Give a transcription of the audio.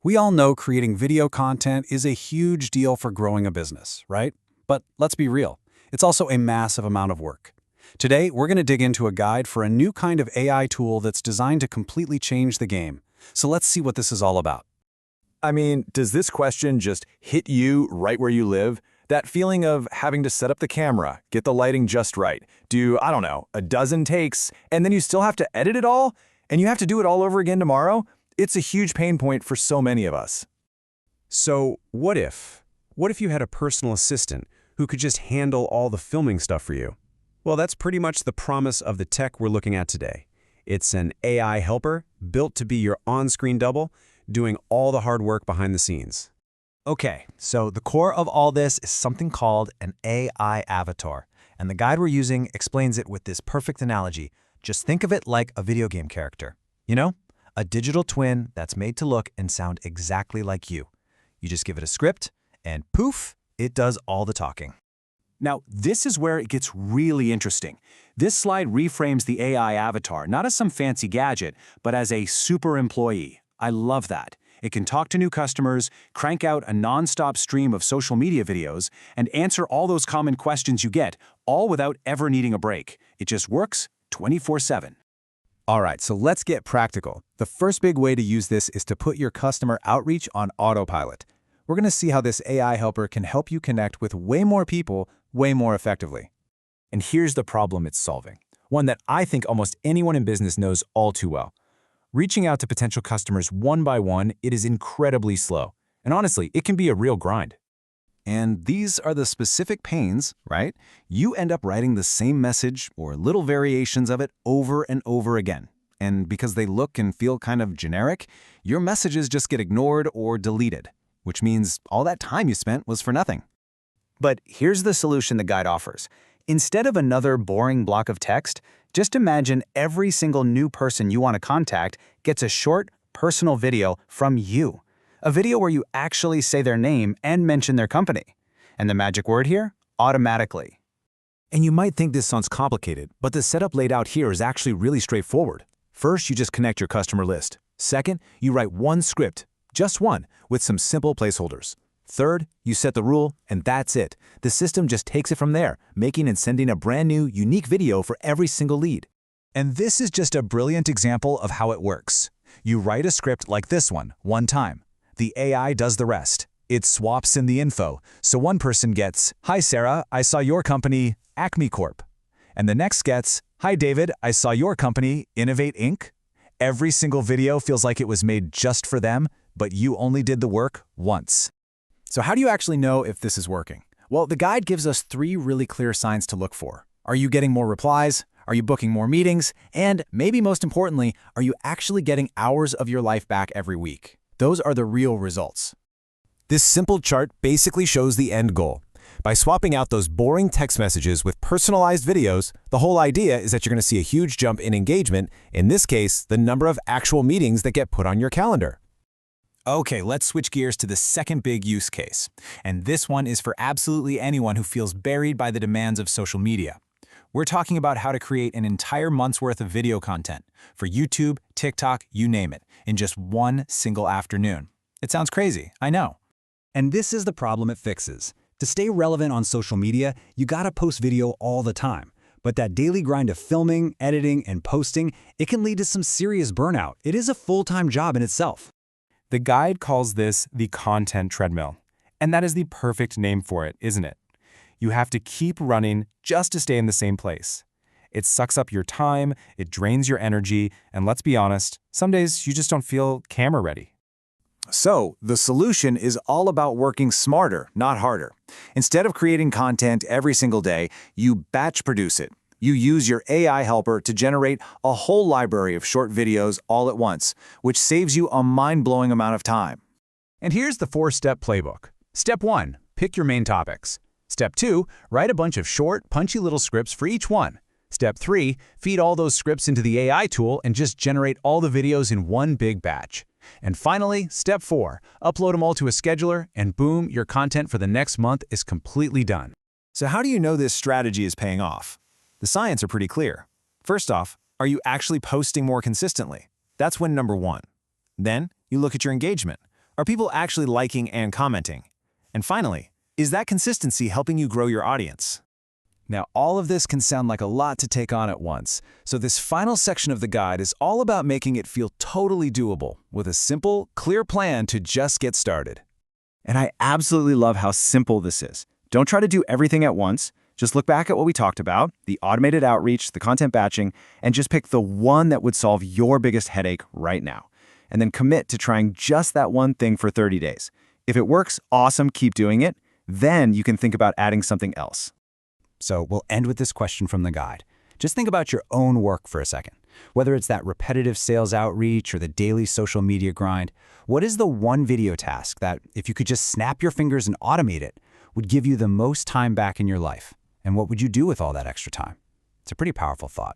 We all know creating video content is a huge deal for growing a business, right? But let's be real, it's also a massive amount of work. Today, we're going to dig into a guide for a new kind of AI tool that's designed to completely change the game. So let's see what this is all about. I mean, does this question just hit you right where you live? That feeling of having to set up the camera, get the lighting just right, do, I don't know, a dozen takes, and then you still have to edit it all? And you have to do it all over again tomorrow? It's a huge pain point for so many of us. So what if? What if you had a personal assistant who could just handle all the filming stuff for you? Well, that's pretty much the promise of the tech we're looking at today. It's an AI helper built to be your on-screen double, doing all the hard work behind the scenes. Okay, so the core of all this is something called an AI avatar, and the guide we're using explains it with this perfect analogy. Just think of it like a video game character. You know, a digital twin that's made to look and sound exactly like you. You just give it a script, and poof, it does all the talking. Now, this is where it gets really interesting. This slide reframes the AI avatar not as some fancy gadget, but as a super employee. I love that. It can talk to new customers, crank out a non-stop stream of social media videos, and answer all those common questions you get, all without ever needing a break. It just works 24/7. All right, so let's get practical. The first big way to use this is to put your customer outreach on autopilot. We're going to see how this AI helper can help you connect with way more people, way more effectively. And here's the problem it's solving, one that I think almost anyone in business knows all too well. Reaching out to potential customers one by one, it is incredibly slow. And honestly, it can be a real grind. And these are the specific pains, right? You end up writing the same message or little variations of it over and over again. And because they look and feel kind of generic, your messages just get ignored or deleted, which means all that time you spent was for nothing. But here's the solution the guide offers. Instead of another boring block of text, just imagine every single new person you want to contact gets a short, personal video from you. A video where you actually say their name and mention their company. And the magic word here? Automatically. And you might think this sounds complicated, but the setup laid out here is actually really straightforward. First, you just connect your customer list. Second, you write one script, just one, with some simple placeholders. Third, you set the rule, and that's it. The system just takes it from there, making and sending a brand new, unique video for every single lead. And this is just a brilliant example of how it works. You write a script like this one time. The AI does the rest. It swaps in the info. So one person gets, "Hi Sarah, I saw your company, Acme Corp." And the next gets, "Hi David, I saw your company, Innovate Inc." Every single video feels like it was made just for them, but you only did the work once. So how do you actually know if this is working? Well, the guide gives us 3 really clear signs to look for. Are you getting more replies? Are you booking more meetings? And maybe most importantly, are you actually getting hours of your life back every week? Those are the real results. This simple chart basically shows the end goal. By swapping out those boring text messages with personalized videos, the whole idea is that you're going to see a huge jump in engagement, in this case, the number of actual meetings that get put on your calendar. Okay, let's switch gears to the second big use case. And this one is for absolutely anyone who feels buried by the demands of social media. We're talking about how to create an entire month's worth of video content for YouTube, TikTok, you name it, in just one single afternoon. It sounds crazy, I know. And this is the problem it fixes. To stay relevant on social media, you gotta post video all the time. But that daily grind of filming, editing, and posting, it can lead to some serious burnout. It is a full-time job in itself. The guide calls this the content treadmill. And that is the perfect name for it, isn't it? You have to keep running just to stay in the same place. It sucks up your time, it drains your energy, and let's be honest, some days you just don't feel camera ready. So, the solution is all about working smarter, not harder. Instead of creating content every single day, you batch produce it. You use your AI helper to generate a whole library of short videos all at once, which saves you a mind-blowing amount of time. And here's the 4-step playbook. Step 1, pick your main topics. Step 2, write a bunch of short, punchy little scripts for each one. Step 3, feed all those scripts into the AI tool and just generate all the videos in one big batch. And finally, step 4, upload them all to a scheduler, and boom, your content for the next month is completely done. So how do you know this strategy is paying off? The signs are pretty clear. First off, are you actually posting more consistently? That's win number 1. Then, you look at your engagement. Are people actually liking and commenting? And finally, is that consistency helping you grow your audience? Now, all of this can sound like a lot to take on at once, so this final section of the guide is all about making it feel totally doable, with a simple, clear plan to just get started. And I absolutely love how simple this is. Don't try to do everything at once. Just look back at what we talked about, the automated outreach, the content batching, and just pick the one that would solve your biggest headache right now. And then commit to trying just that one thing for 30 days. If it works, awesome, keep doing it. Then you can think about adding something else. So we'll end with this question from the guide. Just think about your own work for a second. Whether it's that repetitive sales outreach or the daily social media grind, what is the one video task that, if you could just snap your fingers and automate it, would give you the most time back in your life? And what would you do with all that extra time? It's a pretty powerful thought.